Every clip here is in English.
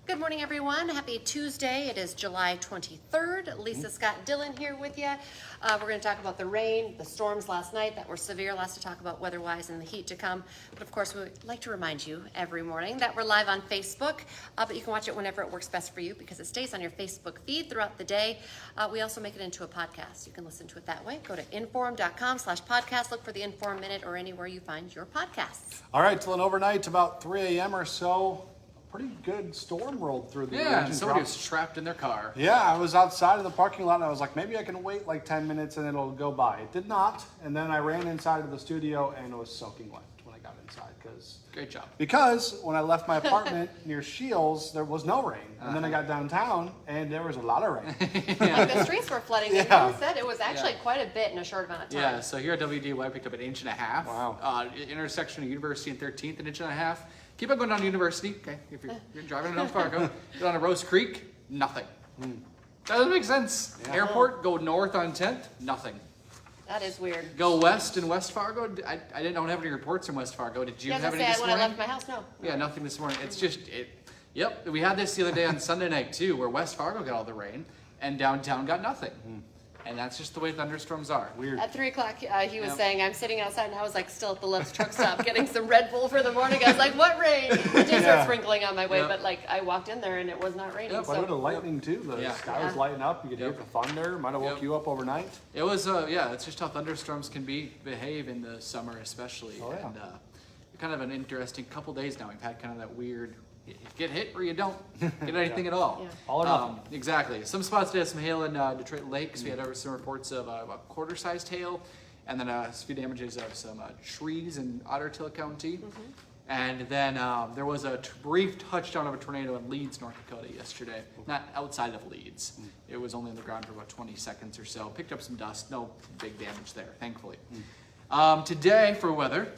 Good morning, everyone. Happy Tuesday. It is July 23rd. Lisa Dillon here with you. We're going to talk about the rain, the storms last night that were severe. Lots to talk about weather-wise and the heat to come. But of course, we would like to remind you every morning that we're live on Facebook. But you can watch it whenever it works best for you because it stays on your Facebook feed throughout the day. We also make it into a podcast. You can listen to it that way. Go to inform.com/podcast. Look for the Inform Minute or anywhere you find your podcasts. All right, till an overnight, about 3 a.m. or so. Pretty good storm rolled through the and somebody was trapped in their car. Yeah, I was outside of the parking lot and I was like, maybe I can wait like 10 minutes and it'll go by. It did not. And then I ran inside of the studio and it was soaking wet when I got inside. Great job. Because when I left my apartment near Shields, there was no rain. And then I got downtown and there was a lot of rain. The streets were flooding. Yeah. You said it was actually quite a bit in a short amount of time. Yeah, so here at WDAY, I picked up an inch and a half. Wow. Intersection of University and 13th, an inch and a half. Keep on going down to University, okay? If you're driving down Fargo, get on to Rose Creek, nothing. That doesn't make sense. Yeah. Airport, go north on 10th, nothing. That is weird. Go west in West Fargo. I don't have any reports in West Fargo. Did you have any this when morning? I left my house, no. Yeah, nothing this morning. It's just, yep. We had this the other day on Sunday night too, where West Fargo got all the rain and downtown got nothing. And that's just the way thunderstorms are. Weird. At 3 o'clock, he was saying, I'm sitting outside, and I was like still at the Love's truck stop getting some Red Bull for the morning. I was like, what rain? It did start sprinkling on my way, but like I walked in there and it was not raining. Yep. Quite a bit of lightning too. The sky was lighting up. You could hear the thunder. Might have woke you up overnight. It was, it's just how thunderstorms can behave in the summer especially. Oh, yeah. And kind of an interesting couple days now. We've had kind of that weird, you get hit or you don't get anything at all. Yeah. All or nothing. Exactly. Some spots did have some hail in Detroit Lakes. We had some reports of about quarter-sized hail, and then a few damages of some trees in Ottertail County. And then there was a brief touchdown of a tornado in Leeds, North Dakota yesterday. Not outside of Leeds. It was only on the ground for about 20 seconds or so. Picked up some dust. No big damage there, thankfully. Today, for weather,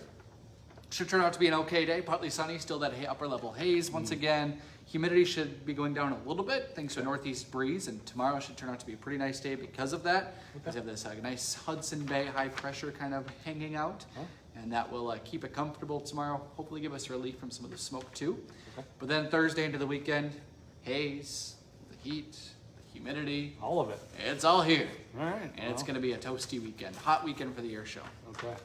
should turn out to be an okay day. Partly sunny, still that upper level haze once again. Humidity should be going down a little bit thanks to a northeast breeze, and tomorrow should turn out to be a pretty nice day because of that. We have this nice Hudson Bay high pressure kind of hanging out, and that will keep it comfortable tomorrow. Hopefully give us relief from some of the smoke too. But then Thursday into the weekend, haze, the heat, the humidity. All of it. It's all here. All right. And it's going to be a toasty weekend, hot weekend for the air show. Okay.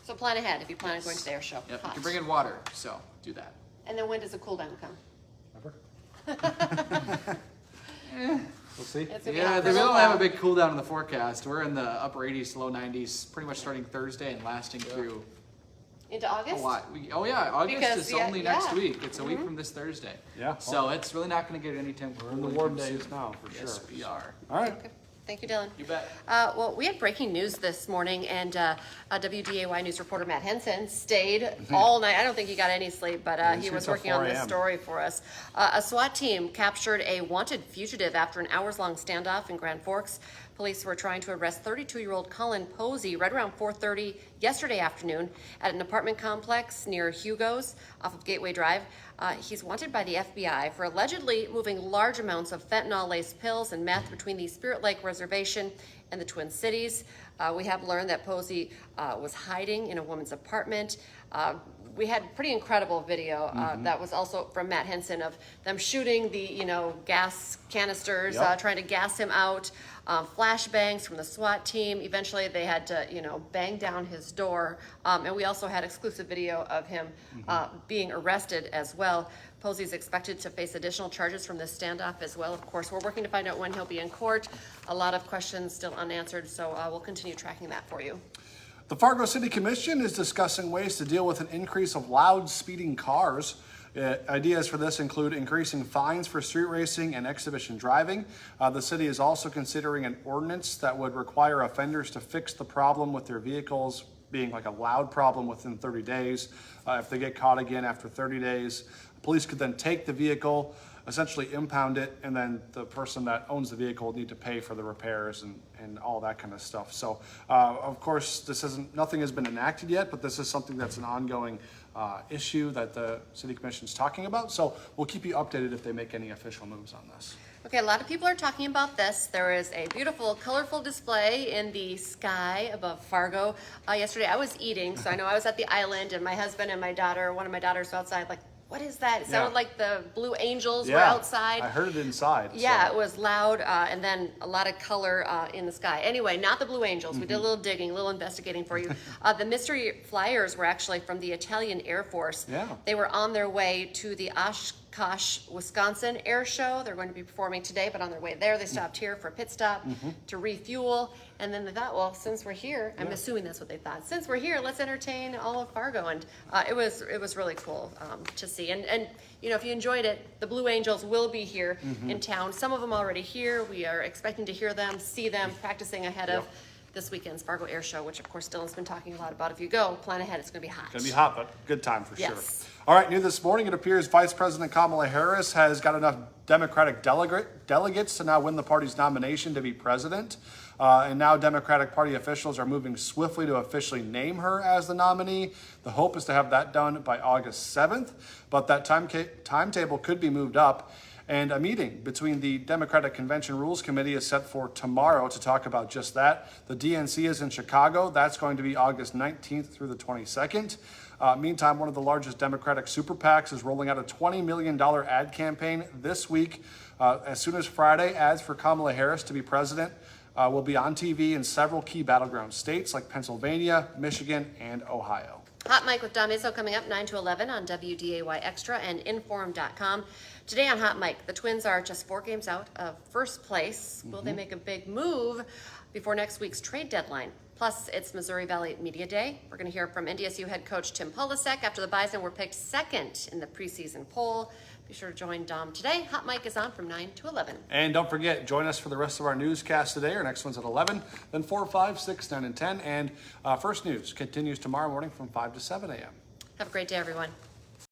So plan ahead if you plan on going to the air show. Yep, Hot. you can bring in water, so do that. And then when does the cool down come? Never. We'll see. It's gonna be Yeah, hot for we a little don't have a while. big cool down in the forecast. We're in the upper 80s to low 90s, pretty much starting Thursday and lasting through Into a August? lot. August Because, is only next yeah. week. It's a week from this Thursday. Yeah. So it's really not going to get any temperature. We're in the warm days now, for sure. Yes, we are. All right. Okay. Thank you, Dylan. You bet. Well, we had breaking news this morning, and WDAY News reporter Matt Henson stayed all night. I don't think he got any sleep, but he was till working on 4 this a.m. story for us. A SWAT team captured a wanted fugitive after an hours-long standoff in Grand Forks. Police were trying to arrest 32-year-old Colin Posey right around 4:30 yesterday afternoon at an apartment complex near Hugo's off of Gateway Drive. He's wanted by the FBI for allegedly moving large amounts of fentanyl-laced pills and meth between the Spirit Lake Reservation and the Twin Cities. We have learned that Posey was hiding in a woman's apartment. We had pretty incredible video that was also from Matt Henson of them shooting the gas canisters, trying to gas him out. Flashbangs from the SWAT team. Eventually, they had to bang down his door. And we also had exclusive video of him being arrested as well. Posey's expected to face additional charges from this standoff as well. Of course, we're working to find out when he'll be in court. A lot of questions still unanswered, so we'll continue tracking that for you. The Fargo City Commission is discussing ways to deal with an increase of loud speeding cars. Ideas for this include increasing fines for street racing and exhibition driving. The city is also considering an ordinance that would require offenders to fix the problem with their vehicles being like a loud problem within 30 days. If they get caught again after 30 days, police could then take the vehicle, essentially impound it, and then the person that owns the vehicle would need to pay for the repairs and all that kind of stuff. So, of course, nothing has been enacted yet, but this is something that's an ongoing issue that the City Commission is talking about. So we'll keep you updated if they make any official moves on this. Okay, a lot of people are talking about this. There is a beautiful, colorful display in the sky above Fargo. Yesterday I was eating, so I know I was at the island, and my husband and my daughter, one of my daughters, was outside like what is that? It Yeah. sounded like the Blue Angels were Yeah, outside. I heard it inside. Yeah, so. it was loud, and then a lot of color in the sky. Anyway, not the Blue Angels. We did a little digging, a little investigating for you. The mystery flyers were actually from the Italian Air Force. Yeah. They were on their way to the Oshkosh, Wisconsin air show. They're going to be performing today, but on their way there, they stopped here for a pit stop to refuel. And then they thought, well, since we're here, I'm assuming that's what they thought. Since we're here, let's entertain all of Fargo. And it was really cool to see. And you know, if you enjoyed it, the Blue Angels will be here in town. Some of them already here. We are expecting to hear them, see them, practicing ahead of this weekend's Fargo Air Show, which of course Dylan's been talking a lot about. If you go, plan ahead. It's going to be hot. Going to be hot, but good time for Yes. sure. All right, new this morning, it appears Vice President Kamala Harris has got enough Democratic delegates to now win the party's nomination to be president. And now Democratic Party officials are moving swiftly to officially name her as the nominee. The hope is to have that done by August 7th, but that timetable could be moved up. And a meeting between the Democratic Convention Rules Committee is set for tomorrow to talk about just that. The DNC is in Chicago. That's going to be August 19th through the 22nd. Meantime, one of the largest Democratic super PACs is rolling out a $20 million ad campaign this week. As soon as Friday, ads for Kamala Harris to be president will be on TV in several key battleground states like Pennsylvania, Michigan, and Ohio. Hot Mic with Dom Izzo coming up 9 to 11 on WDAY Extra and Inform.com. Today on Hot Mic, the Twins are just 4 games out of first place. Will they make a big move before next week's trade deadline? Plus, it's Missouri Valley Media Day. We're going to hear from NDSU head coach Tim Polasek after the Bison were picked second in the preseason poll. Be sure to join Dom today. Hot Mic is on from 9 to 11. And don't forget, join us for the rest of our newscast today. Our next one's at 11, then 4, 5, 6, 9, and 10. And First News continues tomorrow morning from 5 to 7 a.m. Have a great day, everyone.